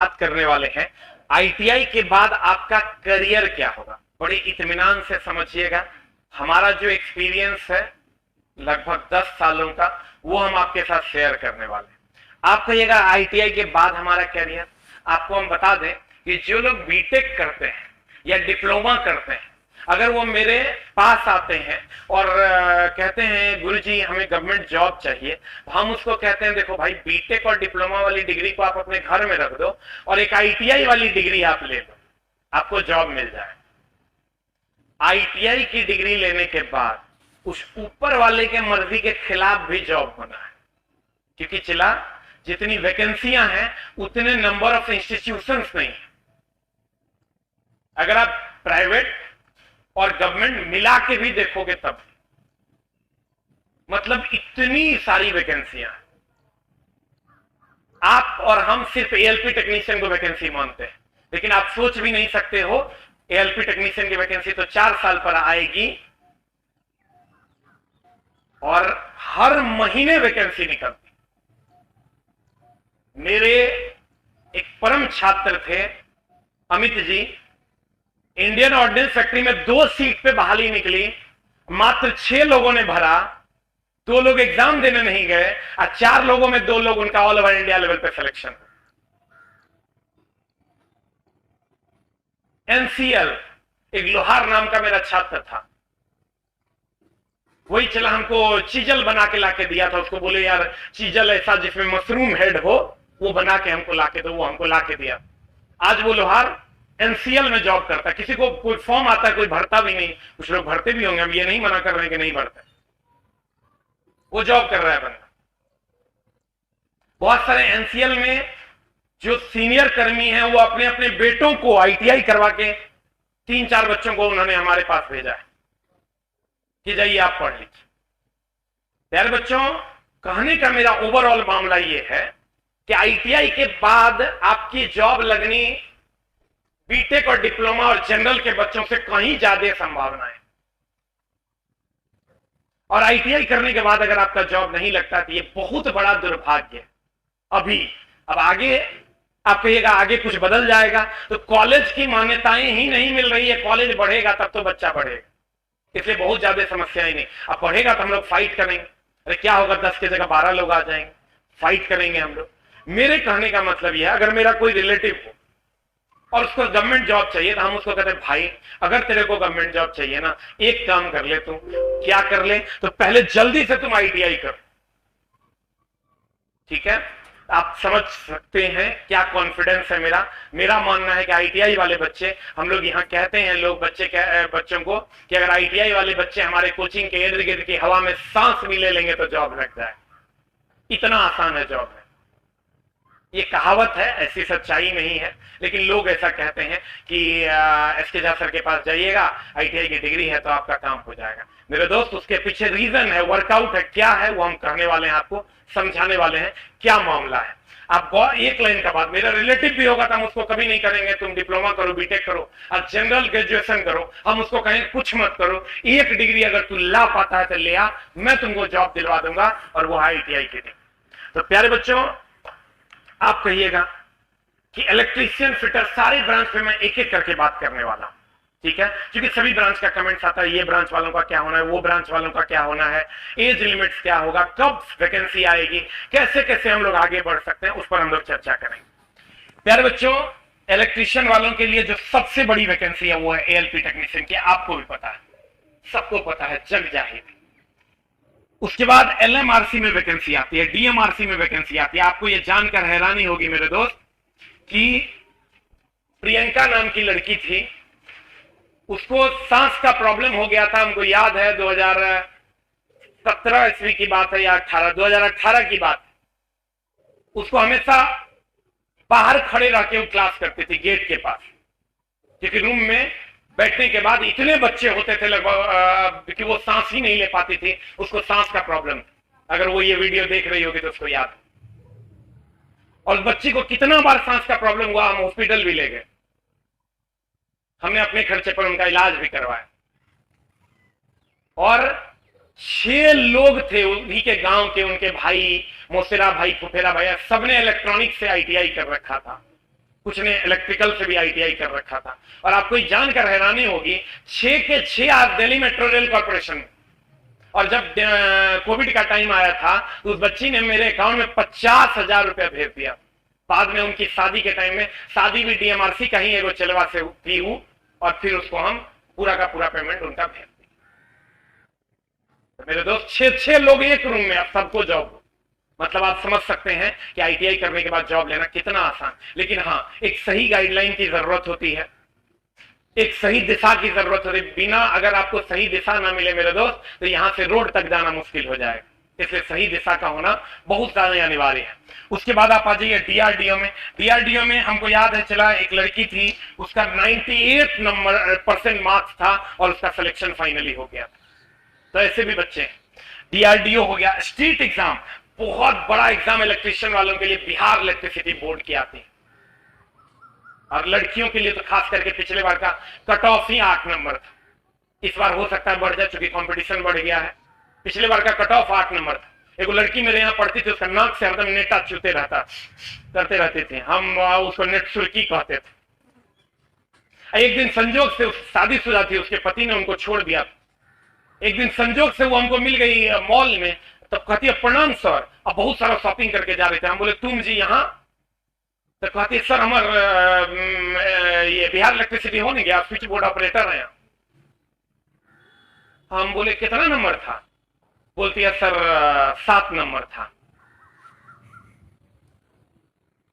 बात करने वाले हैं आईटीआई के बाद आपका करियर क्या होगा। बड़े इत्मीनान से समझिएगा, हमारा जो एक्सपीरियंस है लगभग 10 सालों का, वो हम आपके साथ शेयर करने वाले हैं। आप कहिएगा आईटीआई के बाद हमारा करियर, आपको हम बता दें कि जो लोग बीटेक करते हैं या डिप्लोमा करते हैं, अगर वो मेरे पास आते हैं और कहते हैं गुरुजी हमें गवर्नमेंट जॉब चाहिए, तो हम उसको कहते हैं देखो भाई, बीटेक और डिप्लोमा वाली डिग्री को आप अपने घर में रख दो और एक आईटीआई वाली डिग्री आप ले लो, आपको जॉब मिल जाए। आईटीआई की डिग्री लेने के बाद उस ऊपर वाले के मर्जी के खिलाफ भी जॉब होना है, क्योंकि चला जितनी वैकेंसियां हैं उतने नंबर ऑफ इंस्टीट्यूशंस नहीं है। अगर आप प्राइवेट और गवर्नमेंट मिला के भी देखोगे तब मतलब इतनी सारी वैकेंसियां। आप और हम सिर्फ एएलपी टेक्नीशियन को वैकेंसी मानते हैं, लेकिन आप सोच भी नहीं सकते हो एएलपी टेक्नीशियन की वैकेंसी तो 4 साल पर आएगी और हर महीने वैकेंसी निकलती। मेरे एक परम छात्र थे Amit ji, Indian ordnance factory में 2 सीट पे बहाली निकली, मात्र 6 लोगों ने भरा, 2 लोग एग्जाम देने नहीं गए और 4 लोगों में 2 लोग उनका ऑल ओवर इंडिया लेवल पे सिलेक्शन। एनसीएल एक लोहार नाम का मेरा छात्र था, वही चला हमको चीजल बना के लाके दिया था। उसको बोले यार चीजल ऐसा जिसमें मशरूम हेड हो वो बना के हमको लाके दो, वो हमको लाके दिया। आज वो लोहार एनसीएल में जॉब करता है। किसी को कोई फॉर्म आता है कोई भरता भी नहीं, कुछ लोग भरते भी होंगे, हम ये नहीं मना कर रहे हैं कि नहीं भरते, वो जॉब कर रहा है बंदा। बहुत सारे एनसीएल में जो सीनियर कर्मी हैं वो अपने अपने बेटों को आईटीआई करवा के 3-4 बच्चों को उन्होंने हमारे पास भेजा है कि जाइए आप पढ़ लीजिए। प्यारे बच्चों, कहने का मेरा ओवरऑल मामला ये है कि आईटीआई के बाद आपकी जॉब लगनी बीटेक और डिप्लोमा और जनरल के बच्चों से कहीं ज्यादा संभावना है। और आईटीआई करने के बाद अगर आपका जॉब नहीं लगता तो ये बहुत बड़ा दुर्भाग्य है। अब आगे आप कहिएगा आगे कुछ बदल जाएगा, तो कॉलेज की मान्यताएं ही नहीं मिल रही है। कॉलेज बढ़ेगा तब तो बच्चा बढ़ेगा, इसलिए बहुत ज्यादा समस्याएं नहीं। अब बढ़ेगा तो हम लोग फाइट करेंगे। अरे क्या होगा, 10 की जगह 12 लोग आ जाएंगे, फाइट करेंगे हम लोग। मेरे कहने का मतलब यह है, अगर मेरा कोई रिलेटिव हो और उसको गवर्नमेंट जॉब चाहिए तो हम उसको कहते हैं भाई अगर तेरे को गवर्नमेंट जॉब चाहिए ना, एक काम कर ले, तुम क्या कर ले, तो पहले जल्दी से तुम आईटीआई कर। ठीक है, आप समझ सकते हैं क्या कॉन्फिडेंस है मेरा मानना है कि आईटीआई वाले बच्चे, हम लोग यहाँ कहते हैं लोग बच्चों को कि अगर आईटीआई वाले बच्चे हमारे कोचिंग के इर्द गिर्द की हवा में सांस भी ले लेंगे तो जॉब लग जाए। इतना आसान है जॉब में। ये कहावत है, ऐसी सच्चाई नहीं है, लेकिन लोग ऐसा कहते हैं कि एसके झा सर के पास जाइएगा, आईटीआई की डिग्री है तो आपका काम हो जाएगा। मेरे दोस्त, उसके पीछे रीजन है, वर्कआउट है, क्या है वो हम करने वाले हैं, आपको समझाने वाले हैं क्या मामला है। आपको एक लाइन का बात, मेरा रिलेटिव भी होगा तो हम उसको कभी नहीं करेंगे तुम डिप्लोमा करो, बीटेक करो और जनरल ग्रेजुएशन करो, हम उसको कहें कुछ मत करो, एक डिग्री अगर तू ला पाता है तो ले आ, मैं तुमको जॉब दिलवा दूंगा, और वो आईटीआई की डिग्री। तो प्यारे बच्चों, आप कहिएगा कि इलेक्ट्रीशियन, फिटर, सारे ब्रांच पे मैं एक एक करके बात करने वाला हूं, ठीक है, क्योंकि सभी ब्रांच का कमेंट्स आता है, ये ब्रांच वालों का क्या होना है, वो ब्रांच वालों का क्या होना है, एज लिमिट्स क्या होगा, कब वैकेंसी आएगी, कैसे कैसे हम लोग आगे बढ़ सकते हैं, उस पर हम लोग चर्चा करेंगे। प्यारे बच्चों, इलेक्ट्रीशियन वालों के लिए जो सबसे बड़ी वैकेंसी है वो है एएलपी टेक्नीशियन की। आपको भी पता है, सबको पता है, जग जाहिर। उसके बाद एलएमआरसी में वैकेंसी आती है, डीएमआरसी में वैकेंसी आती है। आपको यह जानकर हैरानी होगी मेरे दोस्त कि प्रियंका नाम की लड़की थी, उसको सांस का प्रॉब्लम हो गया था। हमको याद है 2017 ईस्वी की बात है या 2018 की बात। उसको हमेशा बाहर खड़े रह के वो क्लास करती थी गेट के पास, क्योंकि रूम में बैठने के बाद इतने बच्चे होते थे लगभग कि वो सांस ही नहीं ले पाती थी, उसको सांस का प्रॉब्लम। अगर वो ये वीडियो देख रही होगी तो उसको याद। और बच्ची को कितना बार सांस का प्रॉब्लम हुआ, हम हॉस्पिटल भी ले गए, हमने अपने खर्चे पर उनका इलाज भी करवाया। और 6 लोग थे उन्हीं के गांव के, उनके भाई, मोसेरा भाई, फुफेरा भाई, सबने इलेक्ट्रॉनिक से आईटीआई कर रखा था। कुछ ने इलेक्ट्रिकल से भी आईटीआई कर रखा था। और आपको ये जानकर हैरानी होगी, 6 के 6 आज दिल्ली मेट्रो रेल कॉर्पोरेशन में। और जब कोविड का टाइम आया था तो उस बच्ची ने मेरे अकाउंट में 50,000 रुपया भेज दिया। बाद में उनकी शादी के टाइम में, शादी भी डीएमआरसी का ही एगो चलवा से की हूं, और फिर उसको हम पूरा का पूरा पेमेंट उनका भेज दिया। तो मेरे दोस्त 6 लोग एक रूम में, अब सबको जॉब। मतलब आप समझ सकते हैं कि आईटीआई करने के बाद जॉब लेना कितना आसान। लेकिन हाँ, एक सही गाइडलाइन की जरूरत होती है, एक सही दिशा की जरूरत होती है। बिना अगर आपको सही दिशा ना मिले मेरे दोस्त, तो यहां से रोड तक जाना मुश्किल हो जाएगा। इसलिए सही दिशा का होना बहुत ज्यादा अनिवार्य है। उसके बाद आप आ जाइए डीआरडीओ में। डीआरडीओ में हमको याद है चला, एक लड़की थी, उसका 98% मार्क्स था और उसका सिलेक्शन फाइनली हो गया। तो ऐसे भी बच्चे हैं। डीआरडीओ हो गया। स्टेट एग्जाम, बहुत बड़ा एग्जाम इलेक्ट्रिशियन वालों के लिए बिहार इलेक्ट्रिसिटी बोर्ड की आती है। और लड़कियों के लिए तो खास करके पिछले बार का कट ऑफ ही 8 नंबर था। इस बार हो सकता है बढ़ जाए, चूंकि कंपटीशन बढ़ गया है। पिछले बार का कट ऑफ 8 नंबर था। एक लड़की मेरे यहाँ पढ़ती थी, उसका नाक से हरदम नेटा चूते करते रहते थे, हम उसको नेट सुर्की कहते थे। एक दिन संजोग से शादीशुदा थी, उसके पति ने उनको छोड़ दिया। एक दिन संजोग से वो हमको मिल गई मॉल में, तब कहती है प्रणाम सर, अब बहुत सारा शॉपिंग करके जा रहे थे। हम बोले तुम जी यहाँ? तो कहती है सर हमारे ये बिहार इलेक्ट्रिसिटी हो नहीं गया, स्विच बोर्ड ऑपरेटर है। हम बोले कितना नंबर था? बोलती है सर 7 नंबर था।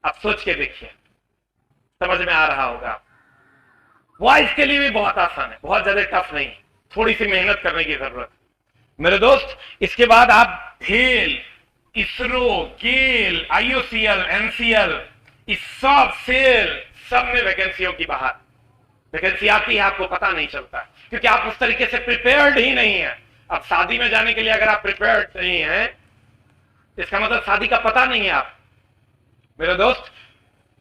आप सोच के देखिए, समझ में आ रहा होगा। बॉयज के लिए भी बहुत आसान है, बहुत ज्यादा टफ नहीं, थोड़ी सी मेहनत करने की जरूरत मेरे दोस्त। इसके बाद आप भेल, इसरो, गेल, आईओसीएल, एनसीएल, इस सब सेल, सब में वैकेंसियों की बाहर वैकेंसी आती है, आपको पता नहीं चलता क्योंकि आप उस तरीके से प्रिपेयर्ड ही नहीं है। अब शादी में जाने के लिए अगर आप प्रिपेयर्ड नहीं है, इसका मतलब शादी का पता नहीं है आप। मेरे दोस्त,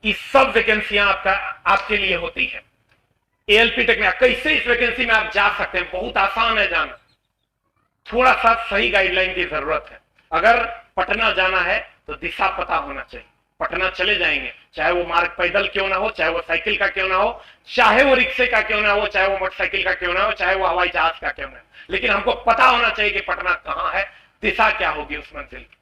इस सब वैकेंसियां आपके लिए होती है। एएलपी टेक्निक, कैसे इस वैकेंसी में आप जा सकते हैं? बहुत आसान है जाना, थोड़ा सा सही गाइडलाइन की जरूरत है। अगर पटना जाना है तो दिशा पता होना चाहिए। पटना चले जाएंगे, चाहे वो मार्ग पैदल क्यों ना हो, चाहे वो साइकिल का क्यों ना हो, चाहे वो रिक्शे का क्यों ना हो, चाहे वो मोटरसाइकिल का क्यों ना हो, चाहे वो हवाई जहाज का क्यों ना हो, लेकिन हमको पता होना चाहिए कि पटना कहां है, दिशा क्या होगी उस मंजिल की।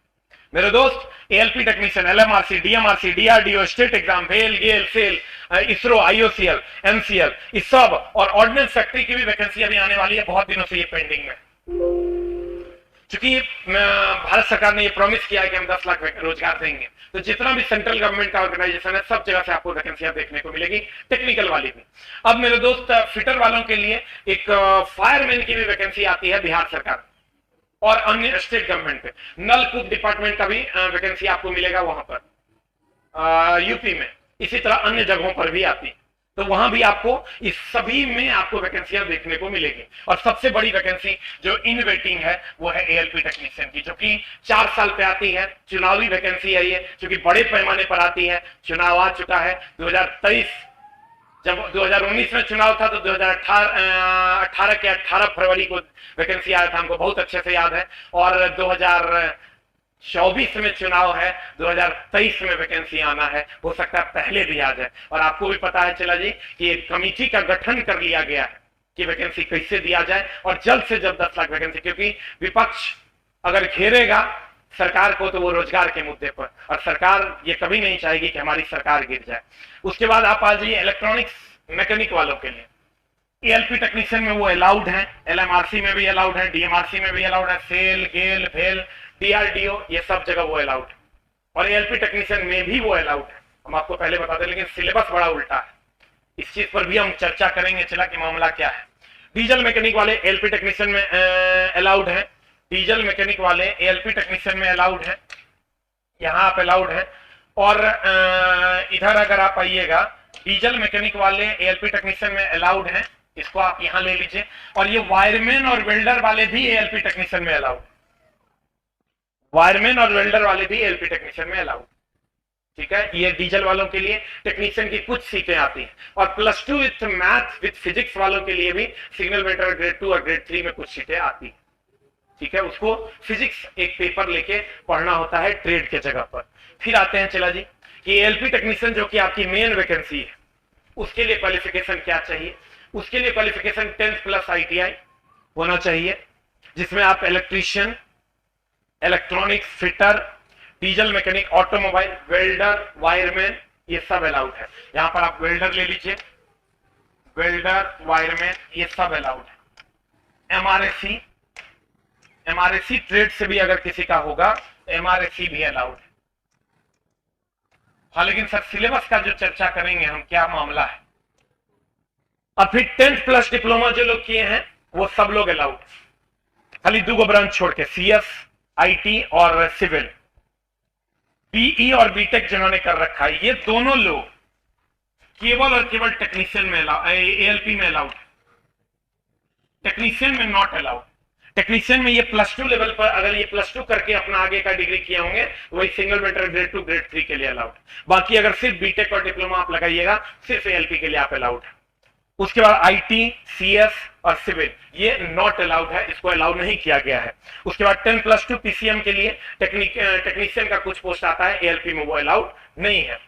मेरे दोस्त, ALP technician, LMRC, DMRC, DRDO, state exam, भेल, गेल, सेल, इसरो, आईओसीएल, एनसीएल, इस सब, और ऑर्डिनेंस फैक्ट्री की भी वैकेंसी अभी आने वाली है, बहुत दिनों से ये पेंडिंग में। क्योंकि भारत सरकार ने ये प्रॉमिस किया है कि हम 10 लाख रोजगार देंगे, तो जितना भी सेंट्रल गवर्नमेंट का ऑर्गेनाइजेशन है, सब जगह से आपको वैकेंसियां देखने को मिलेगी, टेक्निकल वाली भी। अब मेरे दोस्त, फिटर वालों के लिए एक फायरमैन की भी वैकेंसी आती है बिहार सरकार और अन्य स्टेट गवर्नमेंट पे। नलकूप डिपार्टमेंट का भी वैकेंसी आपको मिलेगा वहां पर, यूपी में। इसी तरह अन्य जगहों पर भी आती है, तो वहां भी आपको, इस सभी में आपको वैकेंसियां देखने को मिलेगी। और सबसे बड़ी वैकेंसी जो इन वेटिंग है वो है एएलपी टेक्नीशियन की, जो कि 4 साल पे आती है। चुनावी वैकेंसी है ये, जो कि बड़े पैमाने पर आती है। चुनाव आ चुका है 2023, जब 2019 में चुनाव था तो 2018 के 18 फरवरी को वैकेंसी आया था, हमको बहुत अच्छे से याद है। और 2024 में चुनाव है, 2023 में वैकेंसी आना है, हो सकता है पहले भी आ जाए। और आपको भी पता है चला जी कि एक कमेटी का गठन कर लिया गया है कि वैकेंसी कैसे दिया जाए, और जल्द से जल्द 10 लाख वैकेंसी, क्योंकि विपक्ष अगर घेरेगा सरकार को तो वो रोजगार के मुद्दे पर, और सरकार ये कभी नहीं चाहेगी कि हमारी सरकार गिर जाए। उसके बाद आप आ जाइए इलेक्ट्रॉनिक्स मैकेनिक वालों के लिए। एएलपी टेक्नीशियन में वो अलाउड है, एलएमआरसी में भी अलाउड है, डीएमआरसी में भी अलाउड है, सेल, गेल, भेल, डीआरडीओ, ये सब जगह वो अलाउड है। और एएलपी टेक्नीशियन में भी वो अलाउड है, हम आपको पहले बता दें, लेकिन सिलेबस बड़ा उल्टा है। इस चीज पर भी हम चर्चा करेंगे चला कि मामला क्या है। डीजल मैकेनिक वाले एएलपी टेक्नीशियन में अलाउड है, डीजल मैकेनिक वाले एएलपी टेक्नीशियन में अलाउड है, यहाँ आप अलाउड है। और इधर अगर आप आइएगा, डीजल मैकेनिक वाले एएलपी टेक्नीशियन में अलाउड है, इसको आप यहां ले लीजिए। और ये वायरमैन और वेल्डर वाले भी एएलपी टेक्नीशियन में अलाउड, वायरमैन और वेल्डर वाले भी एएलपी टेक्नीशियन में अलाउड, ठीक है। ये डीजल वालों के लिए टेक्नीशियन की कुछ सीटें आती हैं। और +2 विथ मैथ विथ फिजिक्स वालों के लिए भी सिग्नल मीटर ग्रेड 2 और ग्रेड 3 में कुछ सीटें आती हैं, ठीक है। उसको फिजिक्स एक पेपर लेके पढ़ना होता है ट्रेड के जगह पर। फिर आते हैं चला जी, कि एएलपी टेक्नीशियन जो कि आपकी मेन वैकेंसी है, उसके लिए क्वालिफिकेशन क्या चाहिए। उसके लिए क्वालिफिकेशन 10th प्लस ITI होना चाहिए, जिसमें आप electrician, electronics fitter, diesel mechanic, automobile, welder, wireman, ये सब अलाउड है। यहां पर आप वेल्डर ले लीजिए, वेल्डर, वायरमैन, ये सब अलाउड है। एमआरएससी ट्रेड से भी अगर किसी का होगा, एमआरएससी भी अलाउड है। हाँ, लेकिन सर सिलेबस का जो चर्चा करेंगे हम, क्या मामला है। अब फिर 10th प्लस डिप्लोमा जो लोग किए हैं वो सब लोग अलाउड, खाली 2 ब्रांच छोड़ के, CS, IT और सिविल। BE और बीटेक जिन्होंने कर रखा है, ये दोनों लोग केवल और केवल टेक्नीशियन में ALP में अलाउड, टेक्नीशियन में नॉट अलाउड। टेक्नीशियन में ये +2 लेवल पर, अगर ये +2 करके अपना आगे का डिग्री किए होंगे, वही सिंगल मेटर ग्रेड 2 ग्रेड 3 के लिए अलाउड। बाकी अगर सिर्फ बीटेक और डिप्लोमा आप लगाइएगा, सिर्फ ALP के लिए आप अलाउड है। उसके बाद IT, CS और सिविल ये नॉट अलाउड है, इसको अलाउ नहीं किया गया है। उसके बाद 10+2 PCM के लिए टेक्नीशियन का कुछ पोस्ट आता है, ALP में वो अलाउड नहीं है।